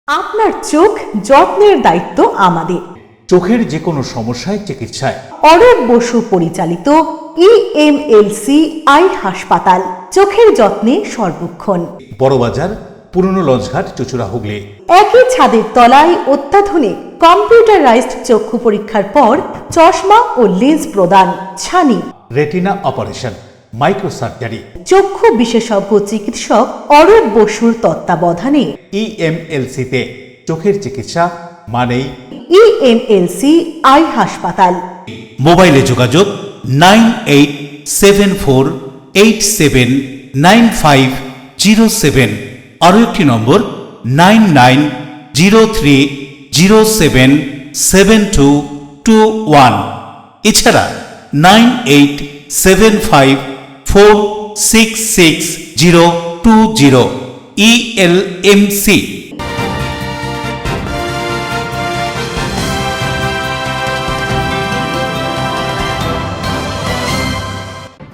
আপনার চোখ যত্নের দায়িত্ব আমাদের। চোখের যে কোনো সমস্যায় চিকিৎসায় অরূপ বসু পরিচালিত ইএমএলসি আই হাসপাতাল, চোখের যত্নে সর্বক্ষণ। বড়বাজার, পুরনো লঞ্চঘাট, চুচুড়া, হুগলি। একই ছাদের তলায় অত্যাধুনিক কম্পিউটারাইজড চক্ষু পরীক্ষার পর চশমা ও লেন্স প্রদান, ছানি, রেটিনা অপারেশন, মাইক্রো সার্জারি। চক্ষু বিশেষজ্ঞ চিকিৎসক অরূপ বসুর তত্ত্বাবধানে ইএমএলসিতে চোখের চিকিৎসা মানেই ইএমএলসি আই হাসপাতাল। মোবাইলে যোগাযোগ 9874879507, আরও একটি নম্বর 9903077221, এছাড়া 9875466020 ইএলএমসি।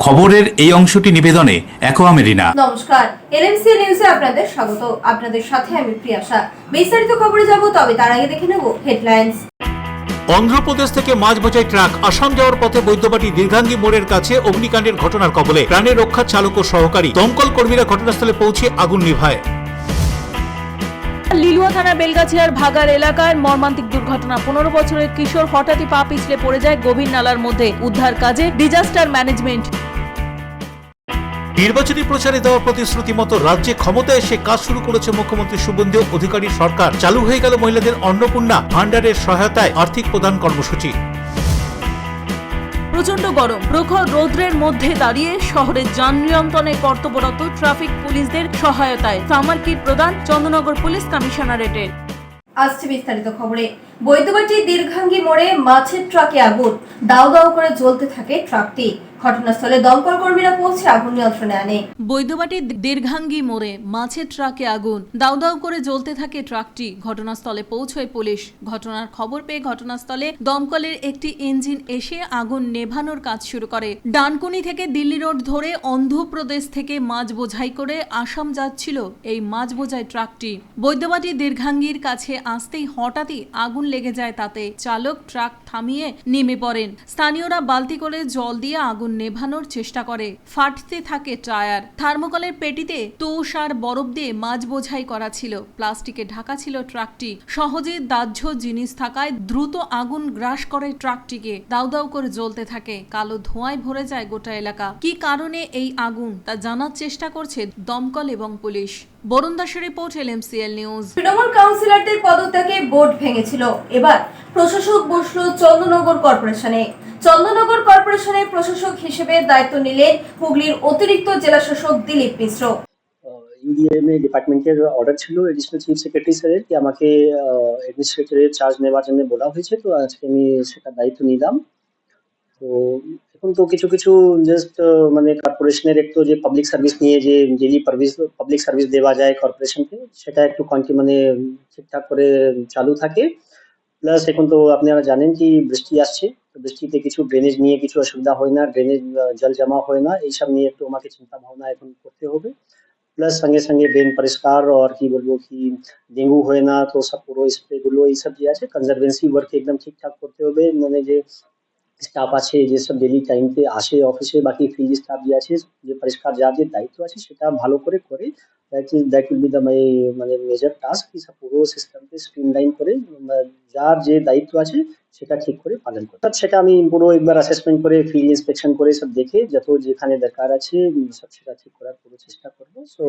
খবরের এই অংশটি নিবেদনে অ্যাকোয়া মেরিনা। নমস্কার, এলএমসি নিউজে আপনাদের স্বাগত। আপনাদের সাথে আমি প্রিয়াশা। বিস্তারিত খবরে যাব, তবে তার আগে দেখে নেব হেডলাইন্স। অন্ধ্রপ্রদেশ থেকে মাছ বোঝাই ট্রাক আসাম যাওয়ার পথে বৈদ্যবাটি দীর্ঘাঙ্গী মোড়ের কাছে অগ্নিকাণ্ডের ঘটনার কবলে প্রাণের রক্ষা চালক ও সহকারী। দমকল কর্মীরা ঘটনাস্থলে পৌঁছে আগুন নিভায়। লিলুয়া থানার বেলগাছিয়ার ভাগার এলাকার মর্মান্তিক দুর্ঘটনা। 15 বছরের কিশোর হঠাৎই পা পিছলে পড়ে যায় গভীর নালার মধ্যে। উদ্ধার কাজে ডিজাস্টার ম্যানেজমেন্ট। নির্বাচনী প্রচারে দেওয়া প্রতিশ্রুতি মতো রাজ্যে ক্ষমতায় এসে কাজ শুরু করেছে মুখ্যমন্ত্রী শুভেন্দু অধিকারীর সরকার। চালু হয়ে গেল মহিলাদের অন্নপূর্ণা ভান্ডারের সহায়তায় আর্থিক প্রদান কর্মসূচি। প্রচন্ড গরম, প্রখর রৌদ্রের মধ্যে দাঁড়িয়ে শহরে যান নিয়ন্ত্রণে কর্তব্যরত ট্রাফিক পুলিশদের সহায়তায় সামার কিট প্রদান চন্দ্রনগর পুলিশ কমিশনারেটের। আসছে বিস্তারিত খবরে। বৈদ্যবাটি দীর্ঘাঙ্গী মোড়ে মাছের ট্রাকে আগুন, দাউ দাউ করে জ্বলতে থাকে ট্রাকটি। ঘটনাস্থলে দমকল কর্মীরা পৌঁছে আগুন নিয়ন্ত্রণে আনে। বৈদ্যবাটির দীর্ঘাঙ্গী মোড়ে মাছের ট্রাকে আগুন, দাউ দাউ করে জ্বলতে থাকে ট্রাকটি। ঘটনাস্থলে পৌঁছয় পুলিশ। ঘটনার খবর পেয়ে ঘটনাস্থলে দমকলের একটি ইঞ্জিন এসে আগুন নেভানোর কাজ শুরু করে। ডানকুনি থেকে দিল্লি রোড ধরে অন্ধ্রপ্রদেশ থেকে মাছ বোঝাই করে আসাম যাচ্ছিল এই মাছ বোঝাই ট্রাকটি। বৈদ্যবাটি দীর্ঘাঙ্গীর কাছে আসতেই হঠাৎই আগুন লেগে যায় তাতে। চালক ট্রাক থামিয়ে নেমে পড়েন। স্থানীয়রা বালতি করে জল দিয়ে আগুন নেভানোর চেষ্টা করে। ফাটতে থাকে টায়ার। থার্মোকলের পেটিতে তোষ আর বরফ দিয়ে মাছ বোঝাই করা ছিল। প্লাস্টিকে ঢাকা ছিল ট্রাকটি। সহজে দাহ্য জিনিস থাকায় দ্রুত আগুন গ্রাস করে ট্রাকটিকে। দাউ দাউ করে জ্বলতে থাকে। কালো ধোঁয়ায় ভরে যায় গোটা এলাকা। কি কারণে এই আগুন তা জানার চেষ্টা করছে দমকল এবং পুলিশ। বরুণ দাসের রিপোর্ট, এলএমসিএল নিউজ। তৃণমূল কাউন্সিলরদের পদত্যাগে বোর্ড ভেঙেছিল। এবার প্রশাসক বসলো চন্দ্রনগর কর্পোরেশনে। চন্দ্রনগর কর্পোরেশনের প্রশাসক হিসেবে দায়িত্ব নিলেন হুগলির অতিরিক্ত জেলা শাসক দিলীপ মিশ্র। ইউডিএমএ ডিপার্টমেন্টের অর্ডার ছিল এডিশনাল চিফ সেক্রেটারি স্যারের কি আমাকে অ্যাডমিনিস্ট্রেটরের চার্জ নেওয়ার জন্য বলা হয়েছে, তো আজকে আমি সেটা দায়িত্ব নিলাম। তো এখন তো কিছু কিছু জাস্ট মানে কর্পোরেশনের একটু যে পাবলিক সার্ভিস নিয়ে যে ডেইলি পাবলিক সার্ভিস দেওয়া যায় কর্পোরেশনকে, সেটা একটু মানে ঠিকঠাক করে চালু থাকে। প্লাস এখন তো আপনারা জানেন কি বৃষ্টি আসছে, তো বৃষ্টিতে কিছু ড্রেনেজ নিয়ে কিছু অসুবিধা হয় না, ড্রেনেজ জল জমা হয় না, এইসব নিয়ে একটু আমাকে চিন্তা ভাবনা এখন করতে হবে। প্লাস সঙ্গে সঙ্গে ড্রেন পরিষ্কার আর কি বলবো কি ডেঙ্গু হয় না, তো সব পুরো স্প্রে গুলো এইসব যে আছে কনজারভেন্সি ওয়ার্ক একদম ঠিকঠাক করতে হবে। মানে যে স্টাফ আছে যেসব ডেলি টাইমতে আসে অফিসে, বাকি ফিল্ড স্টাফ যে আছে যে পরিষ্কার যার যে দায়িত্ব আছে সেটা ভালো করে করে দ্যাট উইল বি দ্য মানে মেজর টাস্ক কি সব পুরো সিস্টেমকে স্ট্রিমলাইন করে যার যে দায়িত্ব আছে সেটা ঠিক করে পালন করে। সেটা আমি পুরো একবার অ্যাসেসমেন্ট করে ফিল্ড ইন্সপেকশন করে সব দেখে যত যেখানে দরকার আছে সব সেটা ঠিক করার পুরো চেষ্টা করবো। সো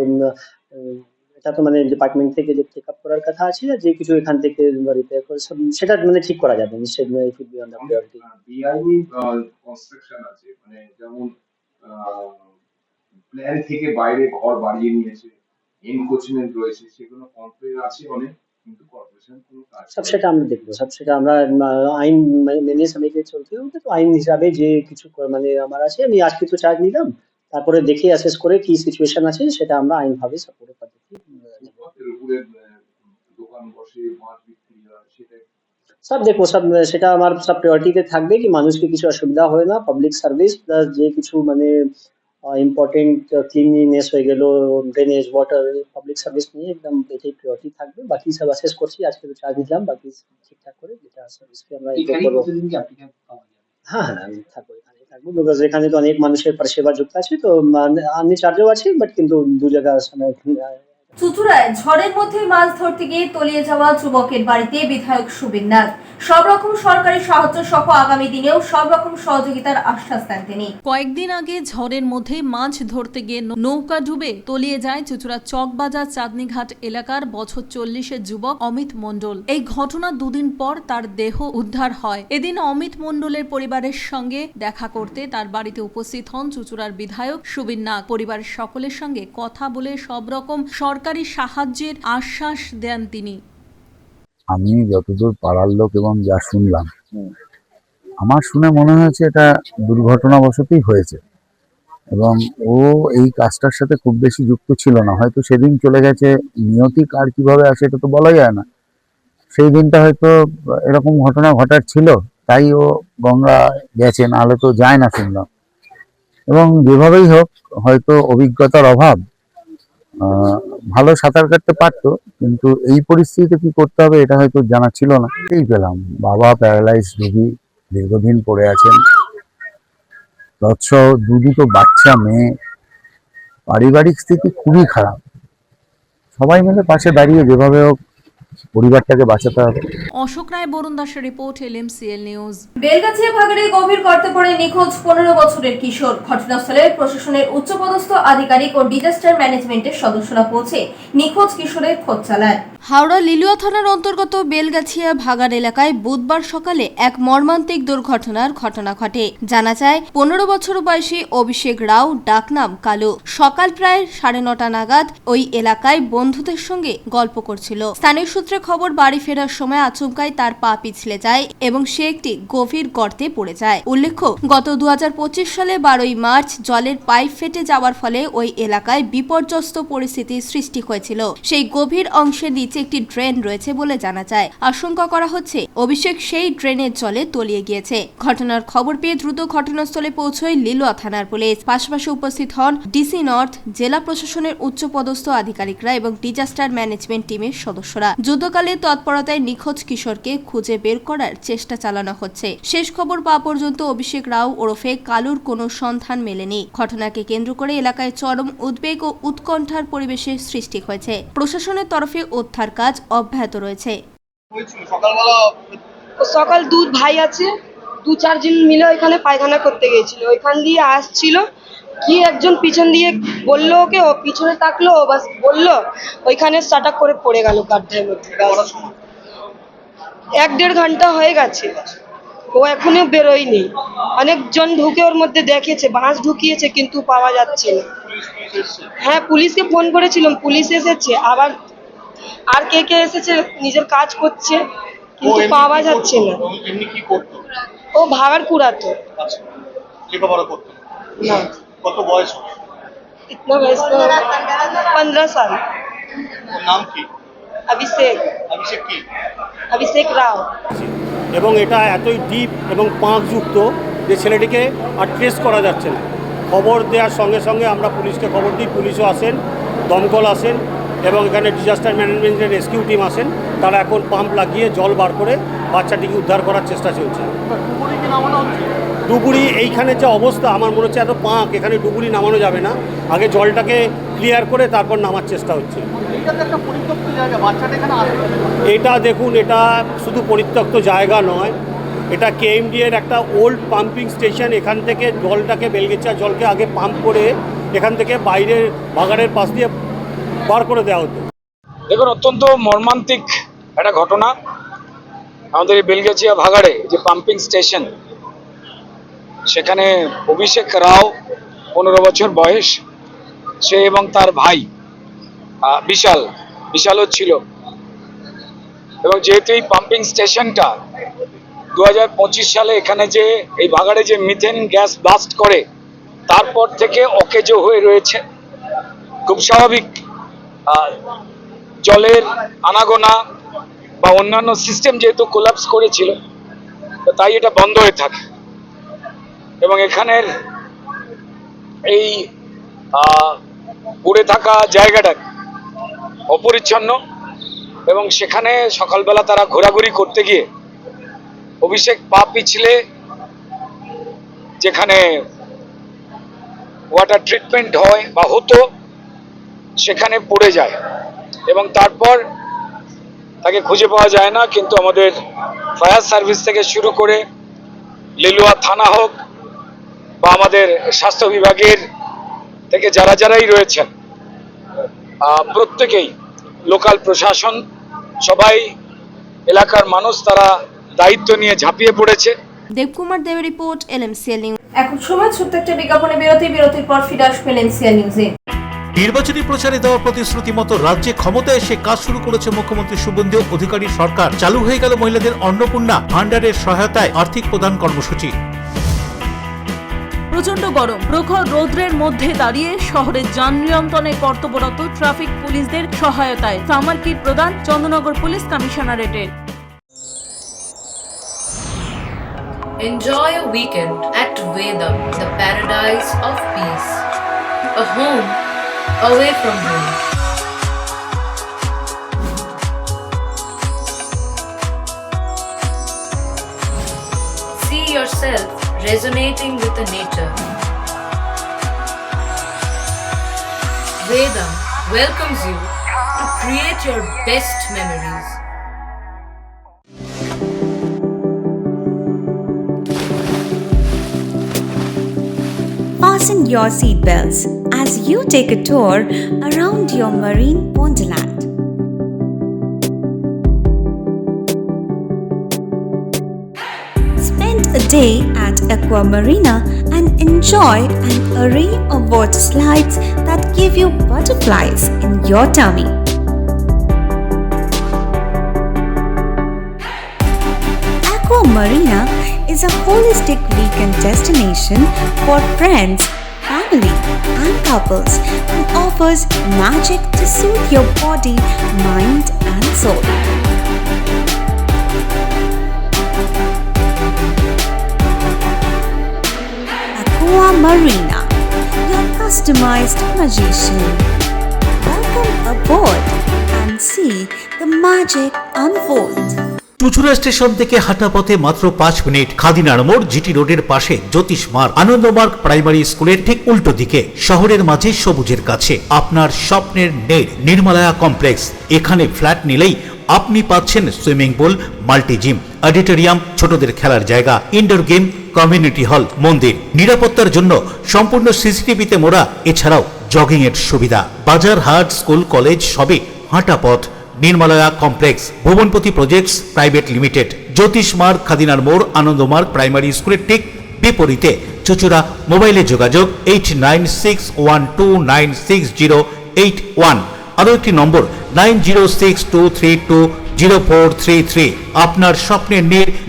এটা তো মানে ডিপার্টমেন্ট থেকে যে চেক আপ করার কথা আছে, আর যে কিছু এখান থেকে রিপেয়ার করে সব সেটা মানে ঠিক করা যাবে নিশ্চয়ই। It will be on the priority. বিআইনি কনস্ট্রাকশন আছে, মানে যেমন প্ল্যান থেকে বাইরে ঘর বাড়িয়ে নিয়েছে, এনক্রোচমেন্ট রয়েছে, সেগুলো কমপ্লেন আছে অনেক, কিন্তু কর্পোরেশন কোনো কাজ সব সেটা আমরা দেখবো, সব সেটা আমরা আইন মেনে সবাইকে চলতে হবে। তো আইন হিসাবে যে কিছু মানে আমার আছে, আমি আজ কিছু চার্জ নিলাম, তারপরে দেখে অ্যাসেস করে কি সিচুয়েশন আছে সেটা আমরা আইনভাবে সাপোর্ট পদ্ধতি ফুটপাতের উপরে দোকান বসে মাছ বিক্রি হয়, সেটা সব দেখবো। সব সেটা আমার সব প্রায়োরিটিতে থাকবে কি মানুষকে কিছু অসুবিধা হয় না, পাবলিক সার্ভিস প্লাস যে কিছু মানে ইম্পর্টেন্ট ক্লিনলিনেস হয়ে গেল, ড্রেনেজ, ওয়াটার, পাবলিক সার্ভিস নিয়ে একদম এটাই প্রিয়রিটি থাকবে। বাকি সব অ্যাসেস করছি, আজকে তো চার্জ দিলাম, বাকি ঠিকঠাক করে যেটা সার্ভিসকে আমরা ইমপ্রুভ করবো। হ্যাঁ হ্যাঁ, আমি থাকবো, এখানেই থাকবো, বিকজ এখানে তো অনেক মানুষের পরিষেবা যুক্ত আছে, তো আমি চার্জেও আছি, বাট কিন্তু দু জায়গার সময়। চুঁচুড়ায় ঝড়ের মধ্যে মাছ ধরতে গিয়ে তলিয়ে যাওয়া যুবকের বাড়িতে বিধায়ক সুবীর নাগ সব রকম সরকারি সাহায্য সহ আগামী দিনেও সব রকম সহযোগিতার আশ্বাস দেন তিনি। কয়েকদিন আগে ঝড়ের মধ্যে মাছ ধরতে গিয়ে নৌকা ডুবে তলিয়ে যায় চুঁচুড়া চকবাজার চাঁদনীঘাট এলাকার বছর 40-এর যুবক অমিত মণ্ডল। এই ঘটনা দুদিন পর তার দেহ উদ্ধার হয়। এদিন অমিত মণ্ডলের পরিবারের সঙ্গে দেখা করতে তার বাড়িতে উপস্থিত হন চুঁচুড়ার বিধায়ক সুবীর নাগ। পরিবারের সকলের সঙ্গে কথা বলে সব রকম সরকারি সাহায্যের আশ্বাস দেন তিনি। আমি যতদূর পাড়ার লোক এবং যা শুনলাম, আমার শুনে মনে হয়েছে এটা দুর্ঘটনাবশতই হয়েছে এবং ও এই কাজটার সাথে খুব বেশি যুক্ত ছিল না। হয়তো সেদিন চলে গেছে, নিয়তি কার কিভাবে আসে এটা তো বলা যায় না। সেই দিনটা হয়তো এরকম ঘটনা ঘটার ছিল, তাই ও গঙ্গা গেছে, নাহলে তো যায় না শুনলাম। এবং যেভাবেই হোক, হয়তো অভিজ্ঞতার অভাব, ভালো সাঁতার কাটতে পারতো, কিন্তু এই পরিস্থিতিতে কি করতে হবে এটা হয়তো জানা ছিল না। এই পেলাম, বাবা প্যারালাইজ রোগী, দীর্ঘদিন পড়ে আছেন, তৎসহ দুটো বাচ্চা মেয়ে, পারিবারিক স্থিতি খুবই খারাপ। সবাই মিলে পাশে দাঁড়িয়ে যেভাবে হোক পরিবারটাকে বাঁচাতে হবে। অশোক রায়, বরুণ দাসের রিপোর্ট, LMCL নিউজ। বেলগাছিয়া ভাগাড়ে গভীর গর্তে পড়ে নিখোঁজ 15 বছরের কিশোর। ঘটনাস্থলে প্রশাসনের উচ্চপদস্থ আধিকারিক ও ডিজাস্টার ম্যানেজমেন্টের সদস্যরা পৌঁছে নিখোঁজ কিশোরের খোঁজ চালান। হাওড়া লিলুয়া থানার অন্তর্গত বেলগাছিয়া ভাগাড় এলাকায় বুধবার সকালে এক মর্মান্তিক দুর্ঘটনার ঘটনা ঘটে। জানা যায় 15 বছর বয়সী অভিষেক রাও, ডাকনাম কালু, সকাল প্রায় 9:30 নাগাদ ওই এলাকায় বন্ধুদের সঙ্গে গল্প করছিল। স্থানীয় সূত্রে খবর, বাড়ি ফেরার সময় আচমকাই তার পা পিছলে যায় এবং সে একটি গভীর গর্তে পড়ে যায়। উল্লেখ্য, গত 2025 সালে 12ই মার্চ জলের পাইপ ফেটে যাওয়ার ফলে ওই এলাকায় বিপর্যস্ত পরিস্থিতির সৃষ্টি হয়েছিল। সেই গভীর অংশের নিচে একটি ড্রেন রয়েছে বলে জানা যায়। আশঙ্কা করা হচ্ছে অভিষেক সেই ড্রেনের জলে তলিয়ে গিয়েছে। ঘটনার খবর পেয়ে দ্রুত ঘটনাস্থলে পৌঁছয় লিলুয়া থানার পুলিশ। পাশাপাশি উপস্থিত হন ডিসি নর্থ, জেলা প্রশাসনের উচ্চপদস্থ আধিকারিকরা এবং ডিজাস্টার ম্যানেজমেন্ট টিমের সদস্যরা। যুদ্ধকালে তৎপরতায় নিখোঁজ কিশোরকে খুঁজে বের করার চেষ্টা চালানো হচ্ছে। শেষ খবর পাওয়া পর্যন্ত অভিষেক রাও ওরফে কালুর কোনো সন্ধান মেলেনি। ঘটনাকে কেন্দ্র করে এলাকায় চরম উদ্বেগ ও উৎকণ্ঠার পরিবেশের সৃষ্টি হয়েছে। প্রশাসনের তরফে উদ্ধার কাজ অব্যাহত রয়েছে। সকাল দুধ ভাই আছে, 2-4 জন মিলে ওইখানে পায়খানা করতে গেছিল। ওইখান দিয়ে আসছিল, কি একজন পিছন দিয়ে বললো ওকে, ও পিছনে তাকলো, ও বাস বললো, ওইখানে স্টার্ট করে পড়ে গেল গাড্ডার মধ্যে। 1-1.5 ঘন্টা হয়ে গেছে, ও এখনো বেরোয়নি। অনেকজন ঢুকে ওর মধ্যে দেখেছে, বাঁশ ঢুকিয়েছে, কিন্তু পাওয়া যাচ্ছে না। হ্যাঁ, পুলিশকে ফোন করেছিলাম, পুলিশ এসেছে, আবার আর কে কে এসেছে, নিজের কাজ করছে, কিন্তু পাওয়া যাচ্ছে না। ও ভাগাড় কুড়াতো। না, কত বয়স? इतना वयस 15 साल। নাম কি? अभिषेक। অভিষেক কি? अभिषेक राव। এবং এটা এতই ডিপ এবং পাঁকযুক্ত যে ছেলেটিকে আর ট্রেস করা যাচ্ছে না। খবর দেওয়ার সঙ্গে সঙ্গে আমরা পুলিশকে খবর দিই, পুলিশও আসেন, দমকল আসেন এবং এখানে ডিজাস্টার ম্যানেজমেন্টের রেস্কিউ টিম আসেন। তারা এখন পাম্প লাগিয়ে জল বার করে বাচ্চাটিকে উদ্ধার করার চেষ্টা চলছে। ডুবুরি এইখানে যে অবস্থা, আমার মনে হচ্ছে এত পাঁক, এখানে ডুবুরি নামানো যাবে না। আগে জলটাকে ক্লিয়ার করে তারপর নামার চেষ্টা হচ্ছে। এটা দেখুন, এটা শুধু পরিত্যক্ত জায়গা নয়, এটা KMD এর একটা ওল্ড পাম্পিং স্টেশন। এখান থেকে জলটাকে, বেলগাছিয়া জলকে আগে পাম্প করে এখান থেকে বাইরের ভাগাড়ের পাশ দিয়ে বার করে দেওয়া হতো। দেখুন, অত্যন্ত মর্মান্তিক একটা ঘটনা। আমাদের এই বেলগাছিয়া ভাগাড়ে যে পাম্পিং স্টেশন, সেখানে অভিষেক রাও 15 বছর বয়স, সে এবং তার ভাই বিশালও ছিল। এবং যেহেতু এই পাম্পিং স্টেশনটা 2025 সালে এখানে যে এই ভাগাড়ে যে মিথেন গ্যাস ব্লাস্ট করে, তারপর থেকে অকেজো হয়ে রয়েছে। খুব স্বাভাবিক, জলের আনাগোনা বা অন্যান্য সিস্টেম যেহেতু কোলাপস করেছিল, তো তাই এটা বন্ধ হয়ে থাকে। এবং এখানের এই পড়ে থাকা জায়গাটা অপরিচ্ছন্ন এবং সেখানে সকালবেলা তারা ঘোরাঘুরি করতে গিয়ে অভিষেক পা পিছলে যেখানে ওয়াটার ট্রিটমেন্ট হয় বা হতো সেখানে পড়ে যায় এবং তারপর তাকে খুঁজে পাওয়া যায় না। কিন্তু আমাদের ফায়ার সার্ভিস থেকে শুরু করে লিলুয়া থানা হোক বা আমাদের স্বাস্থ্য বিভাগের থেকে যারাই রয়েছেন প্রত্যেকেই, লোকাল প্রশাসন, সবাই, এলাকার মানুষ তারা দায়িত্ব নিয়ে ঝাঁপিয়ে পড়েছে। দেবকুমার দেবের রিপোর্ট, LMCL নিউজ। এখন সময় ছোট্ট একটা বিজ্ঞাপনে বিরতির পর ফিরে আসবে LMCL নিউজে। নির্বাচনী প্রচারে দেওয়া প্রতিশ্রুতি মতো রাজ্যে ক্ষমতায় এসে কাজ শুরু করেছে মুখ্যমন্ত্রী শুভেন্দু অধিকারীর সরকার। চালু হয়ে গেল মহিলাদের অন্নপূর্ণা ভান্ডারের সহায়তায় আর্থিক প্রদান কর্মসূচি। প্রচন্ড গরম, প্রখর রৌদ্রের মধ্যে দাঁড়িয়ে শহরের যান নিয়ন্ত্রণে কর্তব্যরত ট্রাফিক পুলিশদের সহায়তায় সামার কিট প্রদান চন্দননগর পুলিশ কমিশনারেটের। Enjoy a weekend at Vedam, the paradise of peace. A home away from home. See yourself resonating with the nature. Vedam welcomes you to create your best memories. Fasten your seatbelts as you take a tour around your marine wonderland. Spend a day at Aqua Marina and enjoy an array of water slides that give you butterflies in your tummy. Aqua Marina is a holistic weekend destination for friends, family, and couples and offers magic to soothe your body, mind, and soul. Aqua Marina, your customized magician. Welcome aboard and see the magic unfold. Chuchura station থেকে হাঁটা পথে মাত্র 5 minute, খাদিনার মোড়, GT রোডের পাশে জ্যোতিষ মার্গ, Ananda Marga primary স্কুলের ঠিক উল্টো দিকে, শহরের মাঝে সবুজের কাছে আপনার স্বপ্নের নেড় নির্মলায়া কমপ্লেক্স। এখানে ফ্ল্যাট নিলেই আপনি পাচ্ছেন swimming pool, multi gym, auditorium, ছোটদের খেলার জায়গা, ইনডোর গেম, কমিউনিটি হল, মন্দির। নিরাপত্তার জন্য সম্পূর্ণ সিসিটিভিতে মোড়া। এছাড়াও জগিং এর সুবিধা। বাজার, হাট, স্কুল, কলেজ সবে হাঁটা পথ। নির্মলায়া কমপ্লেক্স, ভুবনপতি প্রজেক্টস প্রাইভেট লিমিটেড, জ্যোতিষ মার্গ, খাদিনার মোড়, আনন্দমার্গ প্রাইমারি স্কুলের ঠিক বিপরীতে, চুচুড়া। মোবাইলে যোগাযোগ 8961296081। আরও একটি নম্বর 9062320433। আপনার স্বপ্নের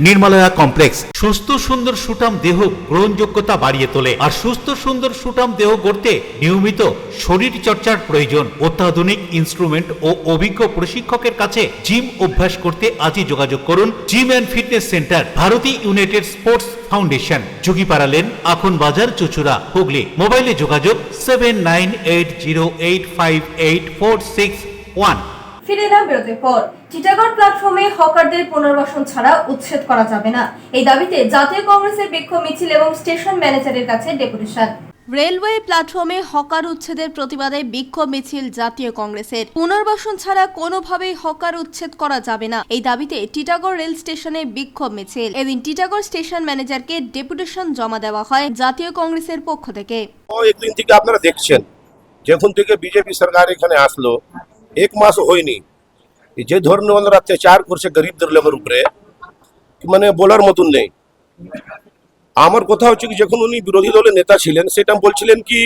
নির্মলায়া কমপ্লেক্স। সুস্থ সুন্দর সুঠাম দেহ গ্রহণযোগ্যতা বাড়িয়ে তোলে, আর সুস্থ সুন্দর সুঠাম দেহ গড়তে নিয়মিত শরীর চর্চার প্রয়োজন। অত্যাধুনিক ইনস্ট্রুমেন্ট ও অভিজ্ঞ প্রশিক্ষকের কাছে জিম অভ্যাস করতে আজই যোগাযোগ করুন। Gym and fitness centre, Bharati united sports foundation, যোগীপাড়া, আখন বাজার, চুচুড়া, হুগলি। মোবাইলে যোগাযোগ 7980858461। ফিরে এলাম বিরতির পর। টিটাগড় প্ল্যাটফর্মে হকারদের পুনর্বাসন ছাড়া উচ্ছেদ করা যাবে না, এই দাবিতে জাতীয় কংগ্রেসের বিক্ষোভ মিছিল এবং স্টেশন ম্যানেজারের কাছে ডেপুটেশন। রেলওয়ে প্ল্যাটফর্মে হকার উচ্ছেদের প্রতিবাদে বিক্ষোভ মিছিল জাতীয় কংগ্রেসের। পুনর্বাসন ছাড়া কোনোভাবেই হকার উচ্ছেদ করা যাবে না, এই দাবিতে টিটাগড় রেল স্টেশনে বিক্ষোভ মিছিল। এদিন টিটাগড় স্টেশন ম্যানেজারকে ডেপুটেশন জমা দেওয়া হয় জাতীয় কংগ্রেসের পক্ষ থেকে। একদিন থেকে আপনারা দেখছেন, যখন থেকে বিজেপি সরকার এখানে আসলো 1 মাস হয়নি, যে ধরনের ওনারা অত্যাচার করছে গরিবদের লোকের উপরে, মানে বলার মতন নেই। আমার কথা হচ্ছে কি, যখন উনি বিরোধী দলের নেতা ছিলেন সেটা বলছিলেন কি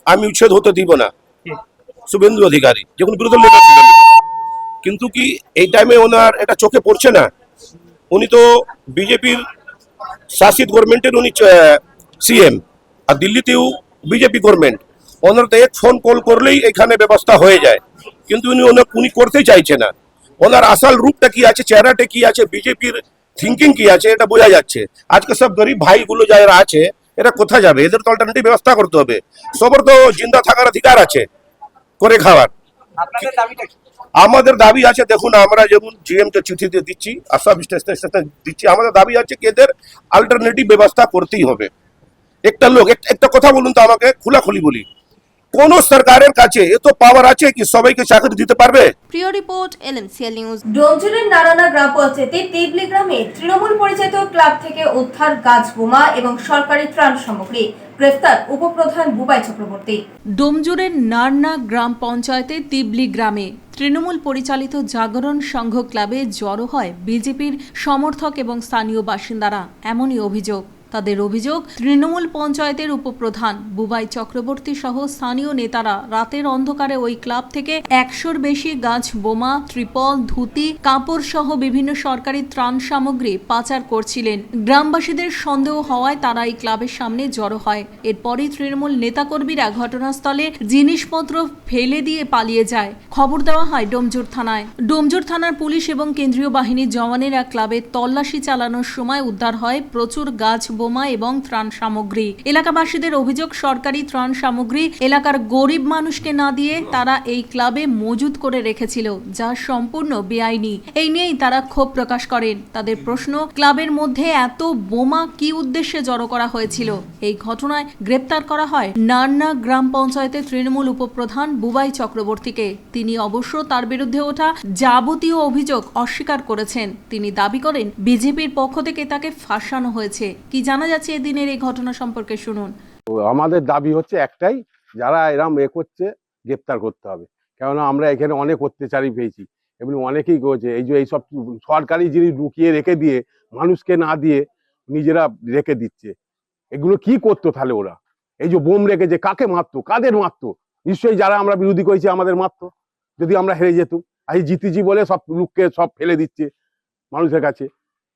আমি উচ্ছেদ হতে দিব না, শুভেন্দু অধিকারী যখন বিরোধী দলের নেতা ছিলেন। কিন্তু কি এই টাইমে ওনার এটা চোখে পড়ছে না? উনি তো বিজেপির শাসিত গভর্নমেন্টের উনি সিএম, আর দিল্লিতেও বিজেপি গভর্নমেন্ট। ওনার তো এক ফোন কল করলেই এখানে ব্যবস্থা হয়ে যায়, কিন্তু উনি করতে চাইছে না। ওনার আসল রূপটা কি আছে, চেহারাটা কি আছে, বিজেপির থিঙ্কিং কি আছে, এটা বোঝা যাচ্ছে। আজকে সব গরিব ভাইগুলো যারা আছে এরা কোথায় যাবে? এদের তো অল্টারনেটিভ ব্যবস্থা করতে হবে। সবার তো জিন্দা থাকার অধিকার আছে, করে খাওয়ার। আমাদের দাবি আছে, দেখুন আমরা যেমন জিএম কে চিঠি দিয়ে দিচ্ছি, আসাম স্টেশন দিচ্ছি, আমাদের দাবি আছে কি এদের অল্টারনেটিভ ব্যবস্থা করতেই হবে। একটা লোক একটা কথা বলুন তো আমাকে, খোলাখুলি বলি, কোন সরকারের কাছে এত পাওয়ার আছে কি সবাইকে চাকরি দিতে পারবে? প্রিয় রিপোর্ট LMCL নিউজ। ডোমজুরের নারায়ণা গ্রাম পঞ্চায়েতের তিবলি গ্রামে তৃণমূল পরিচালিত ক্লাব থেকে উদ্ধার গাছ বোমা এবং সরকারি ত্রাণ সামগ্রী, গ্রেফতার উপপ্রধান বুবাই চক্রবর্তী। ডোমজুরের নারনা গ্রাম পঞ্চায়েতের তিবলি গ্রামে তৃণমূল পরিচালিত জাগরণ সংঘ ক্লাবে জড়ো হয় বিজেপির সমর্থক এবং স্থানীয় বাসিন্দারা। এমনই অভিযোগ। তাদের অভিযোগ, তৃণমূল পঞ্চায়েতের উপপ্রধান বুবাই চক্রবর্তী সহ স্থানীয় নেতারা রাতের অন্ধকারে ওই ক্লাব থেকে 100-র বেশি গাছ বোমা, ত্রিপল, ধুতি, কাপড় সহ বিভিন্ন সরকারি ত্রাণ সামগ্রী পাচার করছিলেন। গ্রামবাসীদের সন্দেহ হওয়ায় তারা এই ক্লাবের সামনে জড়ো হয়। এরপরই তৃণমূল নেতাকর্মীরা ঘটনাস্থলে জিনিসপত্র ফেলে দিয়ে পালিয়ে যায়। খবর দেওয়া হয় ডোমজুর থানায়। ডোমজুর থানার পুলিশ এবং কেন্দ্রীয় বাহিনীর জওয়ানেরা ক্লাবে তল্লাশি চালানোর সময় উদ্ধার হয় প্রচুর গাছ বোমা এবং ত্রাণ সামগ্রী। এলাকাবাসীদের অভিযোগ, সরকারি ত্রাণ সামগ্রী এলাকার গরিব মানুষকে না দিয়ে তারা এই ক্লাবে মজুত করে রেখেছিল, যা সম্পূর্ণ বেআইনি। এই নিয়েই তারা ক্ষোভ প্রকাশ করেন। তাদের প্রশ্ন, ক্লাবের মধ্যে এত বোমা কি উদ্দেশ্যে জড়ো করা হয়েছিল? এই ঘটনায় গ্রেপ্তার করা হয় নারনা গ্রাম পঞ্চায়েতের তৃণমূল উপপ্রধান বুবাই চক্রবর্তীকে। তিনি অবশ্য তার বিরুদ্ধে ওঠা যাবতীয় অভিযোগ অস্বীকার করেছেন। তিনি দাবি করেন বিজেপির পক্ষ থেকে তাকে ফাঁসানো হয়েছে। কি জানা যাচ্ছে এদিনের এই ঘটনা সম্পর্কে শুনুন। আমাদের দাবি হচ্ছে একটাই, যারা এরম করছে গ্রেপ্তার করতে হবে। কেননা আমরা এখানে অনেক অত্যাচারী পেয়েছি, এমনি অনেকেই করেছে। এই যে এইসব সরকারি জিনিস লুকিয়ে রেখে দিয়ে মানুষকে না দিয়ে নিজেরা রেখে দিচ্ছে, এগুলো কি করতো তাহলে ওরা? এই যে বোম রেখেছে, কাকে মারতো, কাদের মারতো? নিশ্চয়ই যারা আমরা বিরোধী করেছি আমাদের মারতো যদি আমরা হেরে যেতুম। আর এই জিতেছি বলে সব লোককে সব ফেলে দিচ্ছে মানুষের কাছে।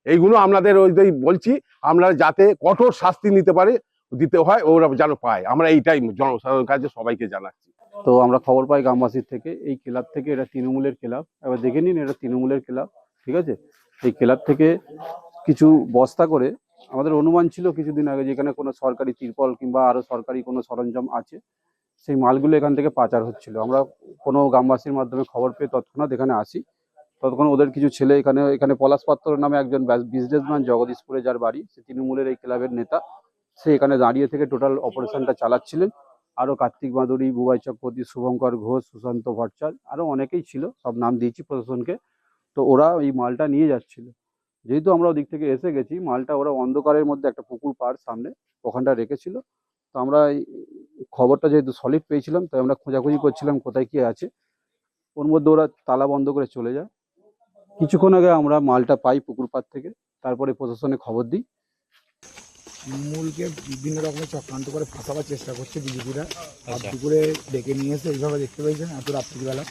এইগুলো আপনাদের ওই বলছি, আমরা যাতে কঠোর শাস্তি নিতে পারে, দিতে হয়, ওরা যেন পায়। আমরা এইটাই জনসাধারণের কাছে সবাইকে জানাচ্ছি। তো আমরা খবর পাই গ্রামবাসীর থেকে, এই ক্লাব থেকে, এটা তৃণমূলের ক্লাব, এবার দেখে নিন, এটা তৃণমূলের ক্লাব, ঠিক আছে? এই ক্লাব থেকে কিছু বস্তা করে, আমাদের অনুমান ছিল কিছুদিন আগে যেখানে কোনো সরকারি তিরপল কিংবা আরো সরকারি কোনো সরঞ্জাম আছে, সেই মালগুলো এখান থেকে পাচার হচ্ছিল। আমরা কোনো গ্রামবাসীর মাধ্যমে খবর পেয়ে তৎক্ষণাৎ এখানে আসি। ততক্ষণ ওদের কিছু ছেলে এখানে পলাশ পাত্র নামে একজন বিজনেসম্যান, জগদীশপুরে যার বাড়ি, সে তৃণমূলের এই ক্লাবের নেতা, সে এখানে দাঁড়িয়ে থেকে টোটাল অপারেশনটা চালাচ্ছিলেন। আরো কার্তিক মাদুরী, বুবাই চক্রবর্তী, শুভঙ্কর ঘোষ, সুশান্ত ভট্টাচার্য, আরো অনেকেই ছিল, সব নাম দিয়েছি প্রশাসনকে। তো ওরা এই মালটা নিয়ে যাচ্ছিল। যেহেতু আমরা ওদিক থেকে এসে গেছি, মালটা ওরা অন্ধকারের মধ্যে একটা পুকুর পাড় সামনে ওখানটা রেখেছিল। তো আমরা এই খবরটা যেহেতু সলিড পেয়েছিলাম, তাই আমরা খোঁজাখুঁজি করছিলাম কোথায় কি আছে। ওর মধ্যে ওরা তালা বন্ধ করে চলে যায়। কিছুক্ষণ আগে আমরা মালটা পাই পুকুর পাড় থেকে, তারপরে প্রশাসনে খবর দিই। তৃণমূলকে বিভিন্ন রকমের চক্রান্ত করে ফাঁসাবার চেষ্টা করছে বিজেপিরা। আর দুপুরে ডেকে নিয়ে এসে এইভাবে দেখতে পেয়েছেন এত রাত্রিবেলা।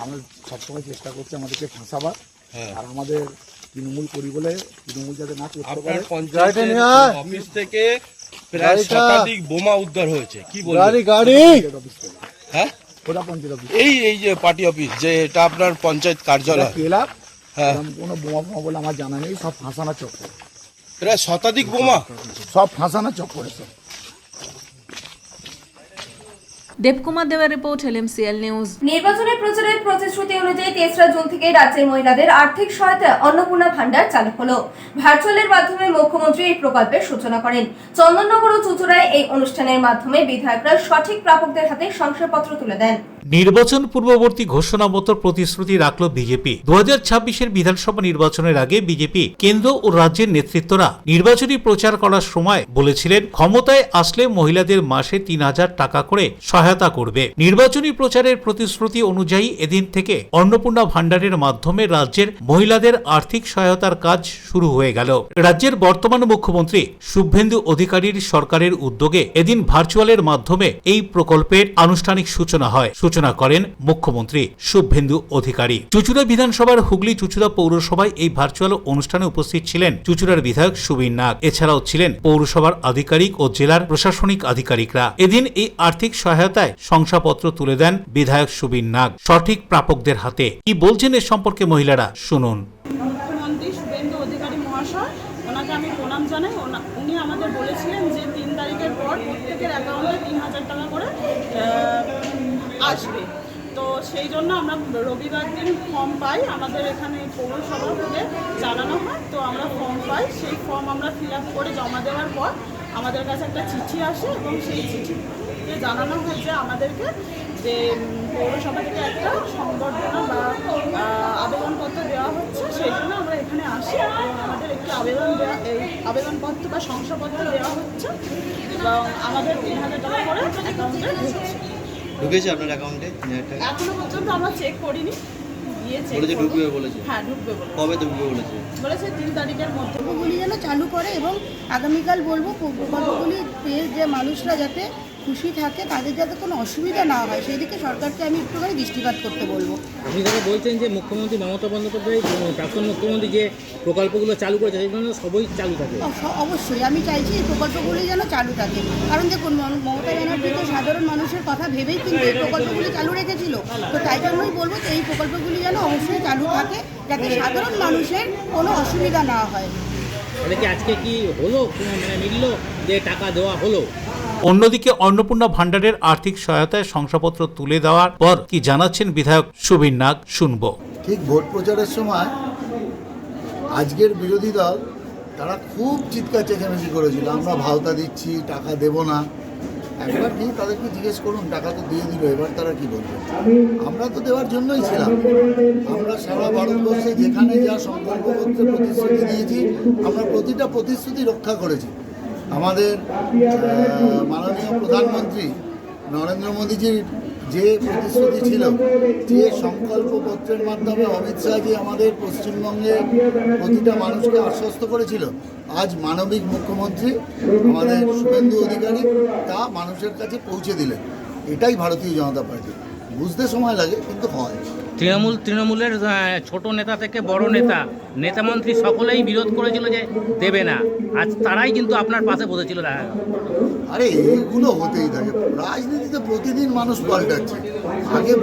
আমরা সবসময় চেষ্টা করছি আমাদেরকে ফাঁসাবার, আর আমাদের তৃণমূল করি বলে তৃণমূল যাতে না করতে পারে। পঞ্চায়েতের অফিস থেকে প্রায় শতাধিক বোমা উদ্ধার হয়েছে, কি বলবেন? হ্যাঁ, ওটা পঞ্চায়েত অফিস, এই যে পার্টি অফিস, যে এটা আপনার পঞ্চায়েত কার্যালয়। ক্লাব, কোনো বোমা ফোমা বলে আমার জানা নেই, সব ফাঁসানোর চক্কর। প্রায় শতাধিক বোমা, সব ফাঁসানোর চক্কর। দেবকুমার দেওয়ার রিপোর্ট, LMCL নিউজ। নির্বাচনের প্রচারের প্রতিশ্রুতি অনুযায়ী ৩রা জুন থেকে রাজ্যের মহিলাদের আর্থিক সহায়তা অন্নপূর্ণা ভান্ডার চালু হলো। ভার্চুয়ালের মাধ্যমে মুখ্যমন্ত্রী এই প্রকল্পের সূচনা করেন। চন্দননগর ও চুঁচুড়ায় এই অনুষ্ঠানের মাধ্যমে বিধায়করা সঠিক প্রাপকদের হাতে শংসাপত্র তুলে দেন। নির্বাচন পূর্ববর্তী ঘোষণা মতো প্রতিশ্রুতি রাখল বিজেপি। 2026-এর বিধানসভা নির্বাচনের আগে বিজেপি কেন্দ্র ও রাজ্যের নেতৃত্বরা নির্বাচনী প্রচার করার সময় বলেছিলেন ক্ষমতায় আসলে মহিলাদের মাসে 3,000 টাকা করে সহায়তা করবে। নির্বাচনী প্রচারের প্রতিশ্রুতি অনুযায়ী এদিন থেকে অন্নপূর্ণা ভান্ডারের মাধ্যমে রাজ্যের মহিলাদের আর্থিক সহায়তার কাজ শুরু হয়ে গেল। রাজ্যের বর্তমান মুখ্যমন্ত্রী শুভেন্দু অধিকারীর সরকারের উদ্যোগে এদিন ভার্চুয়ালের মাধ্যমে এই প্রকল্পের আনুষ্ঠানিক সূচনা হয়। সূচনা করেন মুখ্যমন্ত্রী শুভেন্দু অধিকারী। চুঁচুড়া বিধানসভার হুগলি চুঁচুড়া পৌরসভায় এই ভার্চুয়াল অনুষ্ঠানে উপস্থিত ছিলেন চুঁচুড়ার বিধায়ক সুবীর নাগ। এছাড়াও ছিলেন পৌরসভার আধিকারিক ও জেলার প্রশাসনিক আধিকারিকরা। এদিন এই আর্থিক সহায়তায় শংসাপত্র তুলে দেন বিধায়ক সুবীর নাগ সঠিক প্রাপকদের হাতে। কি বলছেন এ সম্পর্কে মহিলারা, শুনুন। মুখ্যমন্ত্রী শুভেন্দু অধিকারী মহাশয়, ওনাকে আমি প্রণাম জানাই। উনি আমাদের বলেছিলেন যে অ্যাকাউন্টে 3000 টাকা করে আসবে। তো সেই জন্য আমরা রবিবার দিন ফর্ম পাই, আমাদের এখানে পৌরসভা থেকে জানানো হয়, তো আমরা ফর্ম পাই, সেই ফর্ম আমরা ফিল আপ করে জমা দেওয়ার পর আমাদের কাছে একটা চিঠি আসে এবং সেই চিঠিতে জানানো হয় যে আমাদেরকে যে পৌরসভা থেকে একটা সংবর্ধনা বা আবেদনপত্র দেওয়া হচ্ছে, সেই জন্য আমরা এখানে আসি এবং আমাদের একটি আবেদনপত্র বা শংসাপত্র দেওয়া হচ্ছে এবং আমাদের 3000 টাকা করে অ্যাকাউন্টে ঢুকেছে আপনার অ্যাকাউন্টে? এখনো পর্যন্ত আমরা চেক করিনি, গিয়ে চেক বলেছে ঢুকবে বলেছে। হ্যাঁ ঢুকবে বলেছে। কবে ঢুকবে বলেছে? বলেছে 3 তারিখের মধ্যে। প্রকল্পগুলি যেন চালু করে এবং আগামীকাল বলবো প্রকল্পগুলি পেয়ে যে মানুষরা যাতে খুশি থাকে, তাদের যাতে কোনো অসুবিধা না হয় সেই দিকে সরকারকে আমি একটুখানি দৃষ্টিপাত করতে বলবো। আপনি যারা বলছেন যে মুখ্যমন্ত্রী মমতা বন্দ্যোপাধ্যায় প্রাক্তন মুখ্যমন্ত্রী যে প্রকল্পগুলো চালু করেছে সেগুলো সবই চালু থাকে? অবশ্যই আমি চাইছি এই প্রকল্পগুলি যেন চালু থাকে, কারণ দেখুন মমতা ব্যানার্জি তো সাধারণ মানুষের কথা ভেবেই কিন্তু এই প্রকল্পগুলি চালু রেখেছিল, তো তাই জন্যই বলবো যে এই প্রকল্পগুলি যেন অবশ্যই চালু থাকে যাতে সাধারণ মানুষের কোনো অসুবিধা না হয়। তাহলে কি আজকে কি হলো, মানে মিলল যে টাকা দেওয়া হলো? অন্যদিকে অন্নপূর্ণা ভান্ডারের আর্থিক সহায়তায় শংসাপত্র তুলে দেওয়ার পর কি জানাচ্ছেন বিধায়ক সুবীর নাগ, শুনবো। ঠিক ভোট প্রচারের সময় আজকের বিরোধী দল তারা খুব চিৎকার চেঁচামেচি করেছিল, আমরা ভাওতা দিচ্ছি, টাকা দেব না। একবার কি তাদেরকে জিজ্ঞেস করুন, টাকা তো দিয়ে দিল, এবার তারা কি বলবে? আমরা তো দেওয়ার জন্যই ছিলাম। আমরা সারা ভারতবর্ষে যেখানে যা সংকল্পপত্রে প্রতিশ্রুতি দিয়েছি, আমরা প্রতিটা প্রতিশ্রুতি রক্ষা করেছি। আমাদের মাননীয় প্রধানমন্ত্রী নরেন্দ্র মোদীজির যে প্রতিশ্রুতি ছিল, যে সংকল্পপত্রের মাধ্যমে অমিত শাহজি আমাদের পশ্চিমবঙ্গে প্রতিটা মানুষকে আশ্বস্ত করেছিল, আজ মানবিক মুখ্যমন্ত্রী আমাদের শুভেন্দু অধিকারী তা মানুষের কাছে পৌঁছে দিলেন। এটাই ভারতীয় জনতা পার্টি। বুঝতে সময় লাগে কিন্তু হয়। তৃণমূলের ছোট নেতা থেকে বড় নেতামন্ত্রী সকলেই বিরোধ করেছিল যে দেবে না, আজ তারাই কিন্তু আপনার পাশে বসেছিল। আরে এইগুলো হতেই থাকে, রাজনীতিতে প্রতিদিন মানুষ পাল্টাচ্ছে। আগে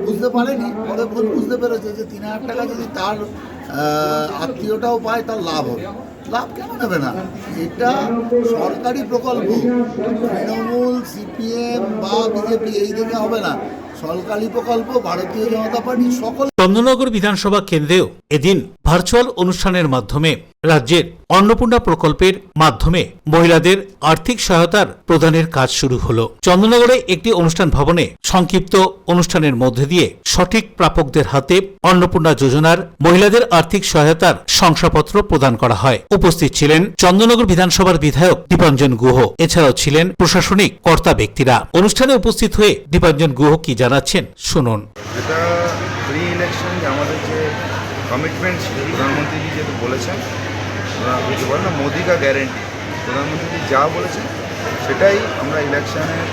বুঝতে পারেনি, পরে বুঝতে পেরেছে যে 3000 টাকা যদি তার আত্মীয়টাও পায় তার লাভ হবে। লাভ কেন নেবে না? এটা সরকারি প্রকল্প, তৃণমূল, সিপিএম বা বিজেপি এই দিকে হবে না, সরকারি প্রকল্প, ভারতীয় জনতা পার্টি সকল। চন্দননগর বিধানসভা কেন্দ্রেও এদিন ভার্চুয়াল অনুষ্ঠানের মাধ্যমে রাজ্যের অন্নপূর্ণা প্রকল্পের মাধ্যমে মহিলাদের আর্থিক সহায়তার প্রদানের কাজ শুরু হলো। চন্দননগরে একটি অনুষ্ঠান ভবনে সংক্ষিপ্ত অনুষ্ঠানের মধ্যে দিয়ে সঠিক প্রাপকদের হাতে অন্নপূর্ণা যোজনার মহিলাদের আর্থিক সহায়তার শংসাপত্র প্রদান করা হয়। উপস্থিত ছিলেন চন্দননগর বিধানসভার বিধায়ক দীপাঞ্জন গুহ, এছাড়াও ছিলেন প্রশাসনিক কর্তা ব্যক্তিরা। অনুষ্ঠানে উপস্থিত হয়ে দীপাঞ্জন গুহ কি জানাচ্ছেন শুনুন। এটা প্রি ইলেকশন আমাদের যে কমিটমেন্ট ছিল, প্রধানমন্ত্রীজি যেহেতু বলেছেন, বলতে পারেন না মোদি কা গ্যারেন্টি, প্রধানমন্ত্রীজি যা বলেছেন সেটাই আমরা ইলেকশনের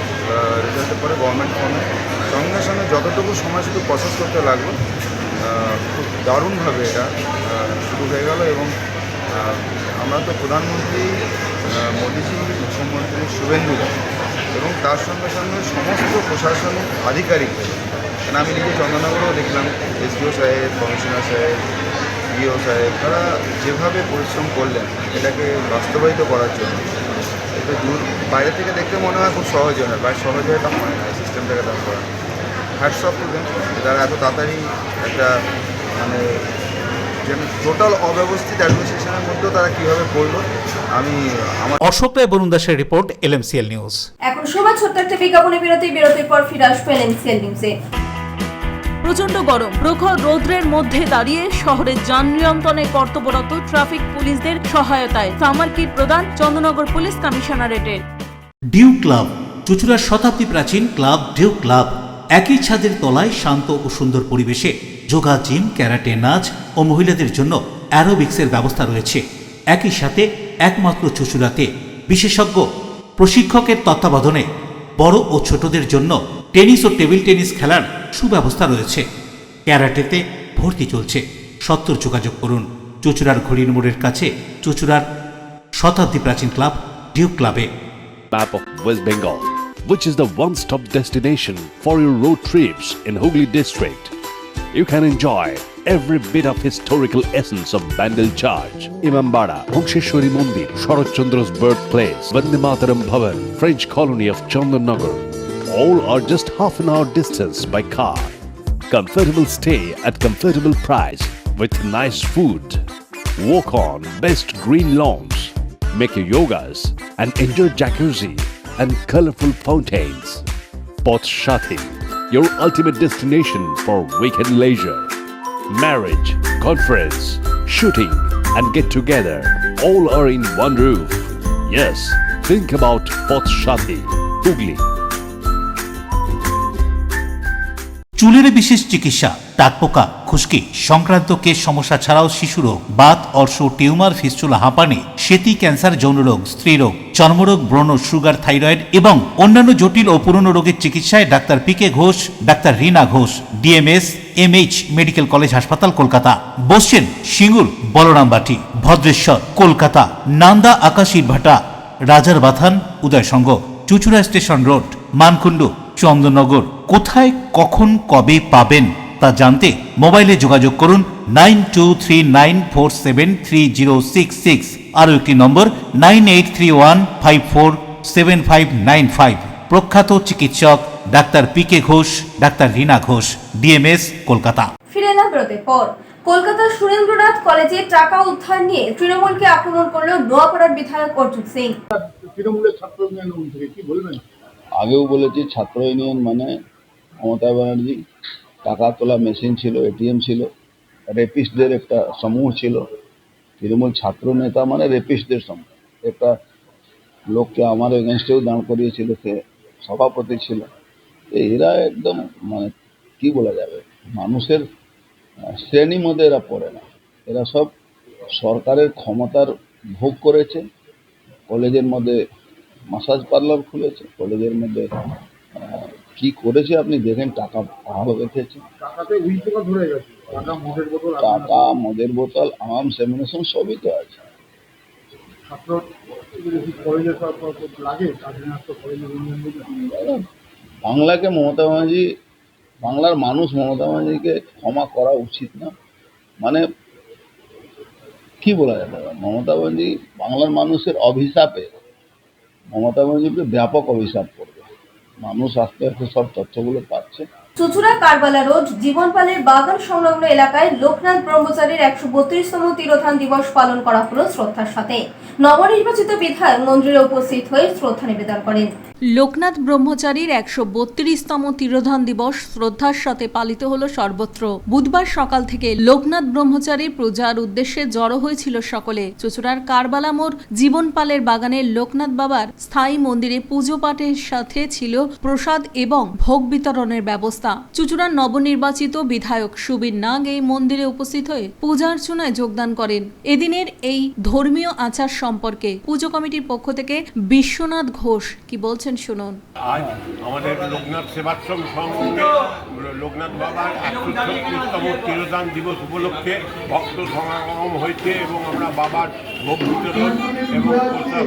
রেজাল্টের পরে গভর্নমেন্ট ফর্মে সঙ্গে সঙ্গে যতটুকু সময় শুধু প্রসেস করতে লাগলো, খুব দারুণভাবে এটা শুরু হয়ে গেল। এবং আমরা তো প্রধানমন্ত্রী মোদিজি, মুখ্যমন্ত্রী শুভেন্দু এবং তার সঙ্গে সঙ্গে সমস্ত প্রশাসনিক আধিকারিকদের, কারণ আমি নিজে চন্দননগরেও দেখলাম এসডিও সাহেব, কমিশনার সাহেব, ডিও সাহেব, তারা যেভাবে পরিশ্রম করলেন এটাকে বাস্তবায়িত করার জন্য। এটা বাইরে থেকে দেখতে মনে হয় খুব সহজ হয়, বাইরে সহজ হয় তা মনে হয় সিস্টেমটাকে দাম করা। হ্যাটস অফ টু দেম, তারা এত তাড়াতাড়ি একটা মানে টোটাল অব্যবস্থিত অ্যাডমিনিস্ট্রেশনের মধ্যেও তারা কীভাবে করলো। আমি আমার অশোক রায় বরুণ দাসের রিপোর্ট, LMCL নিউজ। এখন সময় ছোট্ট একটা বিরতির পর ফিরে আসবো LMCL নিউজে। প্রচন্ড গরম, প্রখর রৌদ্রের মধ্যে দাঁড়িয়ে শহরের যান নিয়ন্ত্রণে কর্তব্যরত ট্রাফিক পুলিশদের সহায়তায় সামার কিট প্রদান চন্দননগর পুলিশ কমিশনারেটের। ডিউ ক্লাব, চুঁচুড়ার শতাব্দী প্রাচীন ক্লাব ডিউ ক্লাব। একই ছাদের তলায় শান্ত ও সুন্দর পরিবেশে যোগা, জিম, ক্যারাটে, নাচ ও মহিলাদের জন্য অ্যারোবিক্সের ব্যবস্থা রয়েছে। একই সাথে একমাত্র চুঁচুড়াতে বিশেষজ্ঞ প্রশিক্ষকের তত্ত্বাবধানে বড় ও ছোটদের জন্য টেনিস ও টেবিল টেনিস খেলার সুব্যবস্থা রয়েছে। ক্যারাটেতে ভর্তি চলছে। সত্তর যোগাযোগ করুন চুঁচুড়ার ঘড়ির মোড়ের কাছে চুঁচুড়ার শতাব্দী প্রাচীন ক্লাব ডিউ ক্লাবে। Map of West Bengal, which is the one-stop destination for your road trips in Hooghly district. You can enjoy every bit of historical essence of Bandel Church, Imambara, Bhongsheshwari Mandir, Sharat Chandra's birthplace, Vande Mataram Bhavan, French colony of Chandannagar. All are just half an hour distance by car. Comfortable stay at comfortable price with nice food. Walk on best green lawns. Make your yogas and enjoy jacuzzi and colorful fountains. Poth Shati, your ultimate destination for weekend leisure. Marriage, conference, shooting and get together all are in one roof. Yes, think about Poth Shati, Hooghly. চুলের বিশেষ চিকিৎসা, টাকপোকা, খুশকি সংক্রান্ত কেশ সমস্যা ছাড়াও শিশুরোগ, Baat, অর্শ, tumour, fistula, হাঁপানি, সেতি, ক্যান্সার, যৌনরোগ, স্ত্রীরোগ, চর্মরোগ, ব্রণ, সুগার, থাইরয়েড এবং অন্যান্য জটিল ও পুরনো রোগের চিকিৎসায় doctor PK Ghosh, doctor Rina Ghosh, DMS MH medical college হাসপাতাল, কলকাতা। বসছেন সিঙ্গুর, বলরামবাটি, ভদ্রেশ্বর, কলকাতা, নান্দা, আকাশ ইটভাটা, রাজার বাথান, উদয়সঙ্গ, চুচুড়া স্টেশন রোড, মানকুণ্ডু, চন্দননগর। কোথায়, কখন, কবে পাবেন তা জানতে মোবাইলে যোগাযোগ করুন 9239473066, আরও একটি নম্বর 9831547595। প্রখ্যাত চিকিৎসক doctor PK Ghosh, doctor Rina Ghosh, DMS, Kolkata. ফিরে এলাম বিরতির পর। কলকাতার সুরেন্দ্রনাথ কলেজে টাকা উদ্ধার নিয়ে তৃণমূলকে আক্রমণ করল নোয়াপাড়ার বিধায়ক অর্জুন সিং। তৃণমূলের ছাত্র ইউনিয়ন থেকে কি বলবেন? আগেও বলেছি, ছাত্র ইউনিয়ন মানে মমতা ব্যানার্জি, টাকা তোলা মেশিন ছিল, এটিএম ছিল, রেপিস্টদের একটা সমূহ ছিল। তৃণমূল ছাত্র নেতা মানে রেপিস্টদের সমূহ। একটা লোককে আমার এগেনস্টেও দাঁড় করিয়েছিল, সে সভাপতি ছিল। এরা একদম মানে কি বলা যাবে, মানুষের শ্রেণীর মধ্যে এরা পড়ে না। এরা সব সরকারের ক্ষমতার ভোগ করেছে। কলেজের মধ্যে মাসাজ পার্লার খুলেছে, কলেজের মধ্যে কি করেছে আপনি দেখেন, টাকা পাহাড় রেখেছে, টাকা, মদের বোতল, আর্মস, অ্যামিউনিশন সবই তো আছে। বাংলাকে মমতা ব্যানার্জি, বাংলার মানুষ মমতা ব্যানার্জিকে ক্ষমা করা উচিত না। মানে কি বলা যাবে, মমতা ব্যানার্জি বাংলার মানুষের অভিশাপে, মমতা ব্যানার্জিকে ব্যাপক অভিশাপ করবে। মানুষ আস্তে আস্তে সব তথ্যগুলো পাচ্ছে। চুচুড়া কারবালা রোড জীবনপালের বাগান সংলগ্ন এলাকায় লোকনাথ ব্রহ্মচারীর 132তম তিরোধান দিবস পালন করা হলো শ্রদ্ধার সাথে। নবনির্বাচিত বিধায়ক মন্দিরে উপস্থিত হয়ে শ্রদ্ধা নিবেদন করেন। লোকনাথ ব্রহ্মচারীর 132তম তিরোধান দিবস শ্রদ্ধার সাথে পালিত হলো সর্বত্র। বুধবার সকাল থেকে লোকনাথ ব্রহ্মচারীর পূজার উদ্দেশ্যে জড়ো হয়েছিল সকলে। চুচুড়ার কারবালা মোড় জীবনপালের বাগানের লোকনাথ বাবার স্থায়ী মন্দিরে পুজো পাঠের সাথে ছিল প্রসাদ এবং ভোগ বিতরণের ব্যবস্থা। চুচুড়ার নবনির্বাচিত বিধায়ক সুবীর নাগ এই মন্দিরে উপস্থিত হয়ে পূজার্চনায় যোগদান করেন। এদিনের এই ধর্মীয় আচার সম্পর্কে পুজো কমিটির পক্ষ থেকে বিশ্বনাথ ঘোষ কি বলছেন শুনুন। আজ আমাদের লোকনাথ সেবাশ্রম সংঘে লোকনাথ বাবার 136তম তিরোধান দিবস উপলক্ষে ভক্ত সমাগম হয়েছে এবং আমরা বাবার ভোগ বিতরণ এবং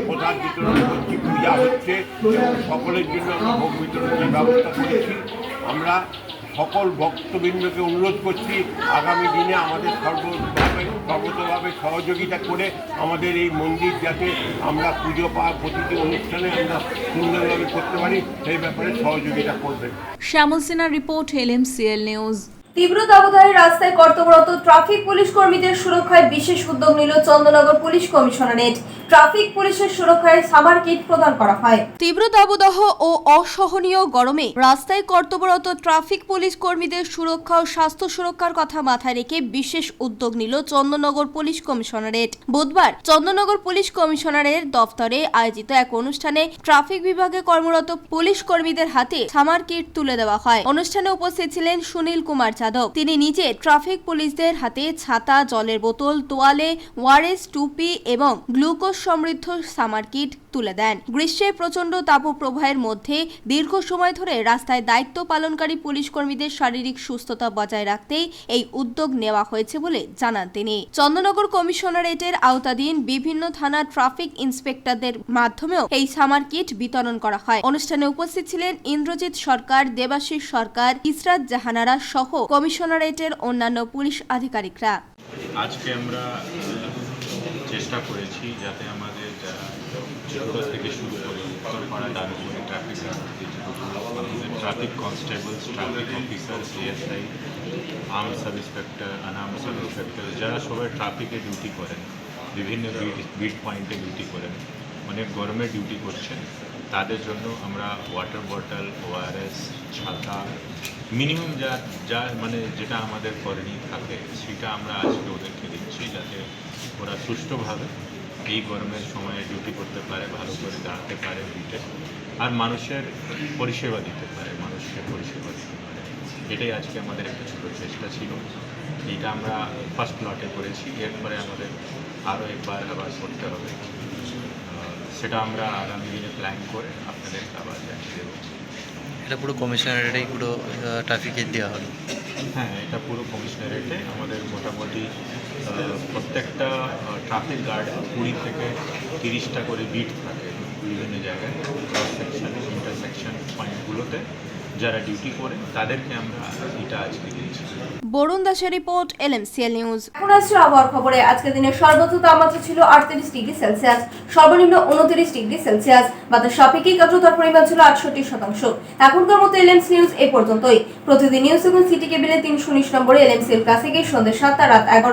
প্রসাদ বিতরণ করছি, পূজা হচ্ছে এবং সকলের জন্য আমরা ভোগ বিতরণের ব্যবস্থা করেছি। আমরা সকল ভক্তবৃন্দকে অনুরোধ করছি আগামী দিনে আমাদের সর্বতভাবে সহযোগিতা করে আমাদের এই মন্দির যাতে আমরা পুজো পাওয়া প্রতিটি অনুষ্ঠানে আমরা সুন্দরভাবে করতে পারি, সেই ব্যাপারে সহযোগিতা করবেন। শ্যামল সিনহার রিপোর্ট, LMCL নিউজ। তীব্র দাবদাহে রাস্তায় কর্তব্যরত ট্রাফিক পুলিশ কর্মীদের সুরক্ষায় বিশেষ উদ্যোগ নিল চন্দননগর পুলিশ কমিশনারেট। ট্রাফিক পুলিশের সুরক্ষায় সামার কিট প্রদান করা হয়। তীব্র দাবদাহ ও অসহনীয় গরমে রাস্তায় কর্তব্যরত ট্রাফিক পুলিশ কর্মীদের সুরক্ষা ও স্বাস্থ্য সুরক্ষার কথা মাথায় রেখে বিশেষ উদ্যোগ নিল চন্দননগর পুলিশ কমিশনারেট। বুধবার চন্দননগর পুলিশ কমিশনারের দফতরে আয়োজিত এক অনুষ্ঠানে ট্রাফিক বিভাগে কর্মরত পুলিশ কর্মীদের হাতে সামার কিট তুলে দেওয়া হয়। অনুষ্ঠানে উপস্থিত ছিলেন সুনীল কুমার যাদব। তিনি নিজে ট্রাফিক পুলিশদের হাতে ছাতা, জলের বোতল, তোয়ালে, ওয়ারেস, টুপি এবং গ্লুকোজ সমৃদ্ধ সামার কিট তুলে দেন। গ্রীষ্মের প্রচন্ড তাপপ্রবাহের মধ্যে দীর্ঘ সময় ধরে রাস্তায় দায়িত্ব পালনকারী পুলিশ কর্মীদের শারীরিক সুস্থতা বজায় রাখতেই এই উদ্যোগ নেওয়া হয়েছে বলে জানান তিনি। চন্দননগর কমিশনারেটের আওতাধীন বিভিন্ন থানা ট্রাফিক ইন্সপেক্টরদের মাধ্যমেও এই সামার কিট বিতরণ করা হয়। অনুষ্ঠানে উপস্থিত ছিলেন ইন্দ্রজিৎ সরকার, দেবাশিস সরকার, ইসরাত জাহানারা সহ কমিশনারেটের অন্যান্য পুলিশ আধিকারিকরা। আজকে আমরা চেষ্টা করেছি যাতে আমাদের যারা চিত্তর থেকে শুরু করে Uttarpara দারুপুরি traffic traffic constables, traffic officers, ASI, arm sub inspector, unarm sub inspector, যারা সবাই ট্রাফিকে ডিউটি করেন, বিভিন্ন বিট পয়েন্টে ডিউটি করেন, অনেক গরমে ডিউটি করছেন, তাদের জন্য আমরা ওয়াটার বটল, ওআরএস, ছাতা, মিনিমাম যা মানে যেটা আমাদের করণীয় থাকে সেটা আমরা আজকে ওদেরকে দিচ্ছি, যাতে ওরা সুষ্ঠুভাবে এই গরমের সময়ে ডিউটি করতে পারে, ভালো করে দাঁড়াতে পারে ডিউটি, আর মানুষের পরিষেবা দিতে পারে, এটাই আজকে আমাদের একটা ছোটো চেষ্টা ছিল। এটা আমরা ফার্স্ট লটে করেছি, এরপরে আমাদের আরও একবার আবার করতে হবে, সেটা আমরা আগামী দিনে প্ল্যান করে আপনাদের আবার জানিয়ে দেবো। এটা পুরো কমিশনারেটেই পুরো ট্রাফিকে দেওয়া হলো? হ্যাঁ, এটা পুরো কমিশনারেটে আমাদের মোটামুটি প্রত্যেকটা ট্রাফিক গার্ড 20 থেকে 30টা করে বিট থাকে বিভিন্ন জায়গায়, ক্রস সেকশন, ইন্টারসেকশন পয়েন্টগুলোতে যারা ডিউটি করে তাদেরকে আমরা এটা আজকে দিয়েছি। বরুণ দাসের রিপোর্ট, LMCL নিউজ। এখন আসছে আবহাওয়ার খবরে। আজকের দিনের সর্বোচ্চ তাপমাত্রা ছিল 38 ডিগ্রি সেলসিয়াস, সর্বনিম্ন 29 ডিগ্রি সেলসিয়াস। বাতাস আপেক্ষিক আর্দ্রতার পরিমাণ ছিল 68%। এখনকার মতো LMC নিউজ এই পর্যন্তই। প্রতিদিন নিউজ এবং সিটি কেবিলে 319 নম্বরে LMCL কাছে গিয়ে সন্ধ্যে 7টা রাত 11